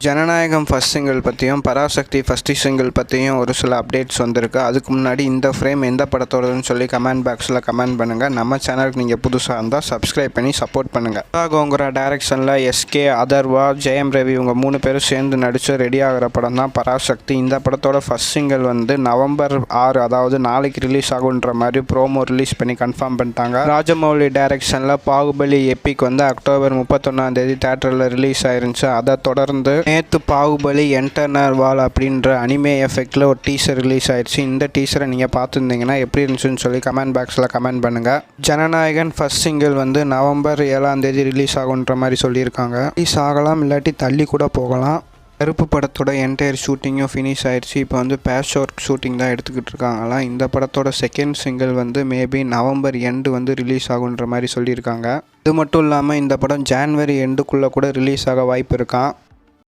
ஜனநாயகம் first single பற்றியும் Parasakthi first single பற்றியும் ஒரு சில அப்டேட்ஸ் வந்திருக்கு. அதுக்கு முன்னாடி இந்த ஃப்ரேம் எந்த படத்தோடதுன்னு சொல்லி கமெண்ட் பாக்ஸில் கமெண்ட் பண்ணுங்கள். நம்ம சேனலுக்கு நீங்கள் புதுசாக இருந்தால் சப்ஸ்கிரைப் பண்ணி சப்போர்ட் பண்ணுங்கள். கோங்கரா டைரக்ஷனில் எஸ்கே, அதர்வா, ஜெயம் ரவி இவங்க 3 பேரும் சேர்ந்து நடித்து ரெடி ஆகிற படம் தான் பராசக்தி. இந்த படத்தோட ஃபஸ்ட் சிங்கிள் வந்து நவம்பர் 6 அதாவது நாளைக்கு ரிலீஸ் ஆகுன்ற மாதிரி ப்ரோமோ ரிலீஸ் பண்ணி கன்ஃபார்ம் பண்ணிட்டாங்க. ராஜமௌலி டைரக்ஷனில் பாகுபலி எப்பிக் வந்து அக்டோபர் 31 தேட்டரில் ரிலீஸ் ஆயிருந்துச்சு. அதை தொடர்ந்து நேற்று பாகுபலி என்டர்னர் வால் அப்படின்ற அனிமே எஃபெக்டில் ஒரு டீசர் ரிலீஸ் ஆயிடுச்சு. இந்த டீசரை நீங்கள் பார்த்துருந்தீங்கன்னா எப்படி இருந்துச்சுன்னு சொல்லி கமெண்ட் பாக்ஸில் கமெண்ட் பண்ணுங்கள். ஜனநாயகன் ஃபர்ஸ்ட் சிங்கிள் வந்து நவம்பர் 7 ரிலீஸ் ஆகுன்ற மாதிரி சொல்லியிருக்காங்க. ரிலீஸ் ஆகலாம், இல்லாட்டி தள்ளி கூட போகலாம். கருப்பு படத்தோட என்டையர் ஷூட்டிங்கும் ஃபினிஷ் ஆயிடுச்சு. இப்போ வந்து பேட்ச் ஒர்க் ஷூட்டிங் தான் எடுத்துக்கிட்டு இருக்காங்களாம். இந்த படத்தோட செகண்ட் சிங்கிள் வந்து மேபி நவம்பர் எண்டு வந்து ரிலீஸ் ஆகுன்ற மாதிரி சொல்லியிருக்காங்க. இது மட்டும் இல்லாமல் இந்த படம் ஜான்வரி எண்டுக்குள்ளே கூட ரிலீஸ் ஆக வாய்ப்பு இருக்கான்.